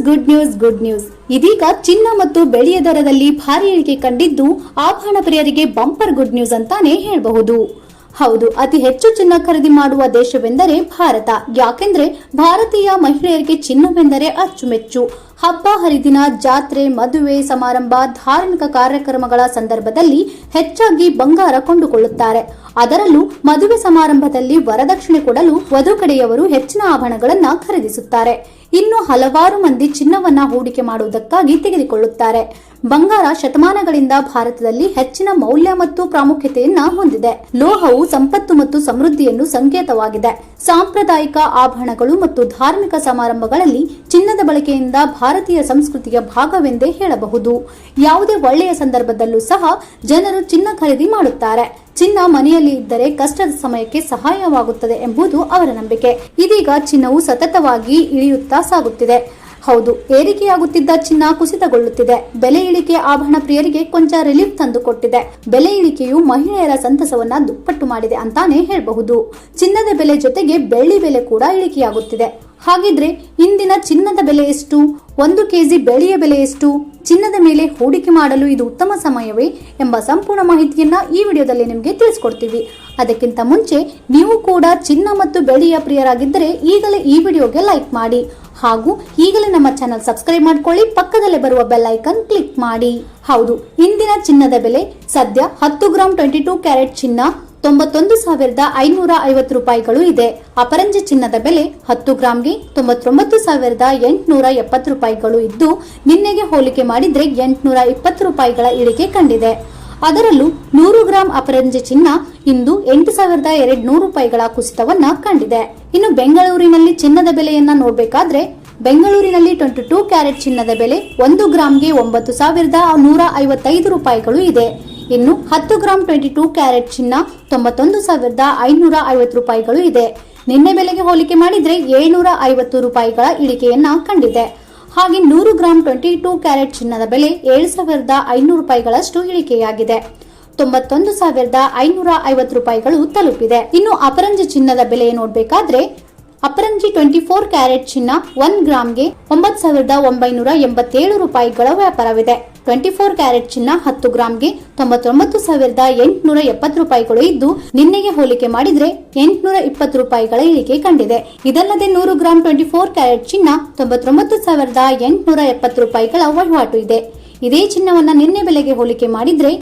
Good news ಇದೀಗ ಚಿನ್ನ ಮತ್ತು ಬೆಳ್ಳಿಯ ದರದಲ್ಲಿ ಭಾರಿ ಇಳಿಕೆ ಕಂಡಿದ್ದು ಆಭರಣ ಪ್ರಿಯರಿಗೆ ಬಂಪರ್ ಗುಡ್ ನ್ಯೂಸ್ ಅಂತಾನೆ ಹೇಳಬಹುದು. ಹೌದು, ಅತಿ ಹೆಚ್ಚು ಚಿನ್ನ ಖರೀದಿ ಮಾಡುವ ದೇಶವೆಂದರೆ ಭಾರತ. ಯಾಕೆಂದ್ರೆ ಭಾರತೀಯ ಮಹಿಳೆಯರಿಗೆ ಚಿನ್ನವೆಂದರೆ ಅಚ್ಚುಮೆಚ್ಚು. ಹಬ್ಬ ಹರಿದಿನ, ಜಾತ್ರೆ, ಮದುವೆ ಸಮಾರಂಭ, ಧಾರ್ಮಿಕ ಕಾರ್ಯಕ್ರಮಗಳ ಸಂದರ್ಭದಲ್ಲಿ ಹೆಚ್ಚಾಗಿ ಬಂಗಾರ ಕೊಂಡುಕೊಳ್ಳುತ್ತಾರೆ. ಅದರಲ್ಲೂ ಮದುವೆ ಸಮಾರಂಭದಲ್ಲಿ ವರದಕ್ಷಿಣೆ ಕೊಡಲು ವಧು ಕಡೆಯವರು ಹೆಚ್ಚಿನ ಆಭರಣಗಳನ್ನು ಖರೀದಿಸುತ್ತಾರೆ. ಇನ್ನು ಹಲವಾರು ಮಂದಿ ಚಿನ್ನವನ್ನ ಹೂಡಿಕೆ ಮಾಡುವುದಕ್ಕಾಗಿ ತೆಗೆದುಕೊಳ್ಳುತ್ತಾರೆ. ಬಂಗಾರ ಶತಮಾನಗಳಿಂದ ಭಾರತದಲ್ಲಿ ಹೆಚ್ಚಿನ ಮೌಲ್ಯ ಮತ್ತು ಪ್ರಾಮುಖ್ಯತೆಯನ್ನ ಹೊಂದಿದೆ. ಲೋಹವು ಸಂಪತ್ತು ಮತ್ತು ಸಮೃದ್ಧಿಯನ್ನು ಸಂಕೇತವಾಗಿದೆ. ಸಾಂಪ್ರದಾಯಿಕ ಆಭರಣಗಳು ಮತ್ತು ಧಾರ್ಮಿಕ ಸಮಾರಂಭಗಳಲ್ಲಿ ಚಿನ್ನದ ಬಳಕೆಯಿಂದ ಭಾರತೀಯ ಸಂಸ್ಕೃತಿಯ ಭಾಗವೆಂದೇ ಹೇಳಬಹುದು. ಯಾವುದೇ ಒಳ್ಳೆಯ ಸಂದರ್ಭದಲ್ಲೂ ಸಹ ಜನರು ಚಿನ್ನ ಖರೀದಿ ಮಾಡುತ್ತಾರೆ. ಚಿನ್ನ ಮನೆಯಲ್ಲಿ ಇದ್ದರೆ ಕಷ್ಟದ ಸಮಯಕ್ಕೆ ಸಹಾಯವಾಗುತ್ತದೆ ಎಂಬುದು ಅವರ ನಂಬಿಕೆ. ಇದೀಗ ಚಿನ್ನವು ಸತತವಾಗಿ ಇಳಿಯುತ್ತಾ ಸಾಗುತ್ತಿದೆ. ಹೌದು, ಏರಿಕೆಯಾಗುತ್ತಿದ್ದ ಚಿನ್ನ ಕುಸಿತಗೊಳ್ಳುತ್ತಿದೆ. ಬೆಲೆ ಇಳಿಕೆ ಆಭರಣ ಪ್ರಿಯರಿಗೆ ಕೊಂಚ ರಿಲೀಫ್ ತಂದುಕೊಟ್ಟಿದೆ. ಬೆಲೆ ಇಳಿಕೆಯು ಮಹಿಳೆಯರ ಸಂತಸವನ್ನ ದುಪ್ಪಟ್ಟು ಮಾಡಿದೆ ಅಂತಾನೆ ಹೇಳಬಹುದು. ಚಿನ್ನದ ಬೆಲೆ ಜೊತೆಗೆ ಬೆಳ್ಳಿ ಬೆಲೆ ಕೂಡ ಇಳಿಕೆಯಾಗುತ್ತಿದೆ. ಹಾಗಿದ್ರೆ ಇಂದಿನ ಚಿನ್ನದ ಬೆಲೆ ಎಷ್ಟು? 1 ಕೆಜಿ ಬೆಳ್ಳಿಯ ಬೆಲೆ ಎಷ್ಟು? ಚಿನ್ನದ ಮೇಲೆ ಹೂಡಿಕೆ ಮಾಡಲು ಇದು ಉತ್ತಮ ಸಮಯವೇ ಎಂಬ ಸಂಪೂರ್ಣ ಮಾಹಿತಿಯನ್ನ ಈ ವಿಡಿಯೋದಲ್ಲಿ ನಿಮಗೆ ತಿಳಿಸ್ಕೊಡ್ತೀವಿ. ಅದಕ್ಕಿಂತ ಮುಂಚೆ ನೀವು ಕೂಡ ಚಿನ್ನ ಮತ್ತು ಬೆಳ್ಳಿಯ ಪ್ರಿಯರಾಗಿದ್ದರೆ ಈಗಲೇ ಈ ವಿಡಿಯೋಗೆ ಲೈಕ್ ಮಾಡಿ ಹಾಗೂ ಈಗಲೇ ನಮ್ಮ ಚಾನೆಲ್ ಸಬ್ಸ್ಕ್ರೈಬ್ ಮಾಡ್ಕೊಳ್ಳಿ. ಪಕ್ಕದಲ್ಲೇ ಬರುವ ಬೆಲ್ ಐಕನ್ ಕ್ಲಿಕ್ ಮಾಡಿ. ಹೌದು, ಇಂದಿನ ಚಿನ್ನದ ಬೆಲೆ ಸದ್ಯ 10 ಗ್ರಾಂ 22 ಕ್ಯಾರೆಟ್ ಚಿನ್ನ 91,550 ರೂಪಾಯಿಗಳು ಇದೆ. ಅಪರಂಜಿ ಚಿನ್ನದ ಬೆಲೆ 10 ಗ್ರಾಂಗೆ 99,870 ರೂಪಾಯಿಗಳು ಇದ್ದು, ನಿನ್ನೆಗೆ ಹೋಲಿಕೆ ಮಾಡಿದ್ರೆ 820 ರೂಪಾಯಿಗಳ ಇಳಿಕೆ ಕಂಡಿದೆ. ಅದರಲ್ಲೂ 100 ಗ್ರಾಂ ಅಪರಂಜಿ ಚಿನ್ನ ಇಂದು 8,200 ರೂಪಾಯಿಗಳ ಕುಸಿತವನ್ನ ಕಂಡಿದೆ. ಇನ್ನು ಬೆಂಗಳೂರಿನಲ್ಲಿ ಚಿನ್ನದ ಬೆಲೆಯನ್ನ ನೋಡಬೇಕಾದ್ರೆ ಬೆಂಗಳೂರಿನಲ್ಲಿ 22 ಕ್ಯಾರೆಟ್ ಚಿನ್ನದ ಬೆಲೆ 1 ಗ್ರಾಂಗೆ 9,155 ರೂಪಾಯಿಗಳು ಇದೆ. ಇನ್ನು 10 ಗ್ರಾಂ 22 ಕ್ಯಾರೆಟ್ ಚಿನ್ನ 91,550 ರೂಪಾಯಿಗಳು ಇದೆ. ನಿನ್ನೆ ಬೆಲೆಗೆ ಹೋಲಿಕೆ ಮಾಡಿದ್ರೆ 750 ರೂಪಾಯಿಗಳ ಇಳಿಕೆಯನ್ನ ಕಂಡಿದೆ. ಹಾಗೆ 100 ಗ್ರಾಂ 22 ಕ್ಯಾರೆಟ್ ಚಿನ್ನದ ಬೆಲೆ 7,500 ರೂಪಾಯಿಗಳಷ್ಟು ಇಳಿಕೆಯಾಗಿದೆ. 91,550 ರೂಪಾಯಿಗಳು ತಲುಪಿದೆ. ಇನ್ನು ಅಪರಂಜಿ ಚಿನ್ನದ ಬೆಲೆ ನೋಡಬೇಕಾದ್ರೆ ಅಪರಂಜಿ 24 ಕ್ಯಾರೆಟ್ ಚಿನ್ನ 1 ಗ್ರಾಂಗೆ 9,987 ರೂಪಾಯಿಗಳ ವ್ಯಾಪಾರವಿದೆ. 24 ಕ್ಯಾರೆಟ್ ಚಿನ್ನ 10 ಗ್ರಾಂಗೆ 99,870 ರೂಪಾಯಿಗಳು ಇದ್ದು, ನಿನ್ನೆಗೆ ಹೋಲಿಕೆ ಮಾಡಿದ್ರೆ 820 ರೂಪಾಯಿಗಳ ಇಳಿಕೆ ಕಂಡಿದೆ. ಇದಲ್ಲದೆ 100 ಗ್ರಾಂ 24 ಕ್ಯಾರೆಟ್ ಚಿನ್ನ 99,870 ರೂಪಾಯಿಗಳ ವಹಿವಾಟು ಇದೆ. ಇದೇ ಚಿನ್ನವನ್ನ ನಿನ್ನೆ ಬೆಲೆಗೆ ಹೋಲಿಕೆ ಮಾಡಿದ್ರೆ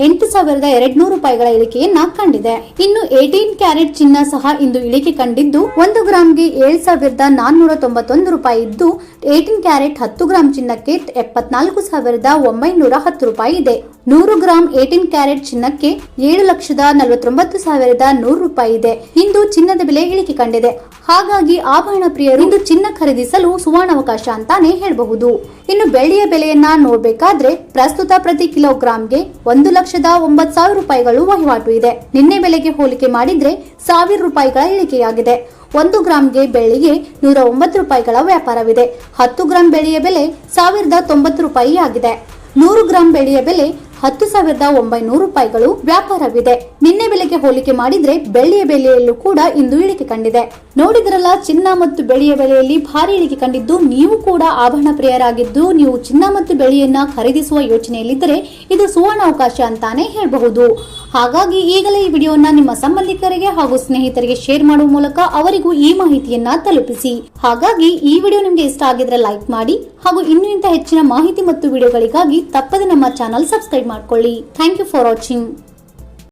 8,200 ರೂಪಾಯಿಗಳ ಇಳಿಕೆಯನ್ನ ಕಂಡಿದೆ. ಇನ್ನು 18 ಕ್ಯಾರೆಟ್ ಚಿನ್ನ ಸಹ ಇಂದು ಇಳಿಕೆ ಕಂಡಿದ್ದು 1 ಗ್ರಾಂಗೆ 7,491 ರೂಪಾಯಿ ಇದ್ದು, 18 ಕ್ಯಾರೆಟ್ 10 ಗ್ರಾಂ ಚಿನ್ನಕ್ಕೆ 74,910 ರೂಪಾಯಿ ಇದೆ. 100 ಗ್ರಾಂ 18 ಕ್ಯಾರೆಟ್ ಚಿನ್ನಕ್ಕೆ 7,49,100 ರೂಪಾಯಿ ಇದೆ. ಇಂದು ಚಿನ್ನದ ಬೆಲೆ ಇಳಿಕೆ ಕಂಡಿದೆ. ಹಾಗಾಗಿ ಆಭರಣ ಪ್ರಿಯರು ಇಂದು ಚಿನ್ನ ಖರೀದಿಸಲು ಸುವರ್ಣಾವಕಾಶ ಅಂತಾನೆ ಹೇಳಬಹುದು. ಇನ್ನು ಬೆಳ್ಳಿಯ ಬೆಲೆಯನ್ನ ನೋಡಬೇಕಾದ್ರೆ ಪ್ರಸ್ತುತ ಪ್ರತಿ ಕಿಲೋಗ್ರಾಂಗೆ 1,09,000 ರೂಪಾಯಿಗಳು ವಹಿವಾಟು ಇದೆ. ನಿನ್ನೆ ಬೆಲೆಗೆ ಹೋಲಿಕೆ ಮಾಡಿದ್ರೆ 1,000 ರೂಪಾಯಿಗಳ ಇಳಿಕೆಯಾಗಿದೆ. 1 ಗ್ರಾಂಗೆ ಬೆಳ್ಳಿಗೆ 109 ರೂಪಾಯಿಗಳ ವ್ಯಾಪಾರವಿದೆ. 10 ಗ್ರಾಂ ಬೆಳ್ಳಿಯ ಬೆಲೆ 1,090 ರೂಪಾಯಿ ಆಗಿದೆ. 100 ಗ್ರಾಂ ಬೆಳ್ಳಿಯ ಬೆಲೆ 10,900 ರೂಪಾಯಿಗಳು ವ್ಯಾಪಾರವಿದೆ. ನಿನ್ನೆ ಬೆಲೆಗೆ ಹೋಲಿಕೆ ಮಾಡಿದ್ರೆ ಬೆಳ್ಳಿಯ ಬೆಲೆಯಲ್ಲೂ ಕೂಡ ಇಂದು ಇಳಿಕೆ ಕಂಡಿದೆ. ನೋಡಿದ್ರಲ್ಲ, ಚಿನ್ನ ಮತ್ತು ಬೆಳ್ಳಿಯ ಬೆಲೆಯಲ್ಲಿ ಭಾರಿ ಇಳಿಕೆ ಕಂಡಿದ್ದು, ನೀವು ಕೂಡ ಆಭರಣ ಪ್ರಿಯರಾಗಿದ್ದು ನೀವು ಚಿನ್ನ ಮತ್ತು ಬೆಳ್ಳಿಯನ್ನ ಖರೀದಿಸುವ ಯೋಚನೆಯಲ್ಲಿದ್ದರೆ ಇದು ಸುವರ್ಣಾವಕಾಶ ಅಂತಾನೆ ಹೇಳಬಹುದು. ಹಾಗಾಗಿ ಈಗಲೇ ಈ ವಿಡಿಯೋನ ನಿಮ್ಮ ಸಂಬಂಧಿಕರಿಗೆ ಹಾಗೂ ಸ್ನೇಹಿತರಿಗೆ ಶೇರ್ ಮಾಡುವ ಮೂಲಕ ಅವರಿಗೂ ಈ ಮಾಹಿತಿಯನ್ನ ತಲುಪಿಸಿ. ಹಾಗಾಗಿ ಈ ವಿಡಿಯೋ ನಿಮ್ಗೆ ಇಷ್ಟ ಆಗಿದ್ರೆ ಲೈಕ್ ಮಾಡಿ ಹಾಗೂ ಇನ್ನೂ ಇಂಥ ಹೆಚ್ಚಿನ ಮಾಹಿತಿ ಮತ್ತು ವಿಡಿಯೋಗಳಿಗಾಗಿ ತಪ್ಪದೆ ನಮ್ಮ ಚಾನಲ್ ಸಬ್ಸ್ಕ್ರೈಬ್ ಮಾಡ್ಕೊಳ್ಳಿ. Thank you for watching.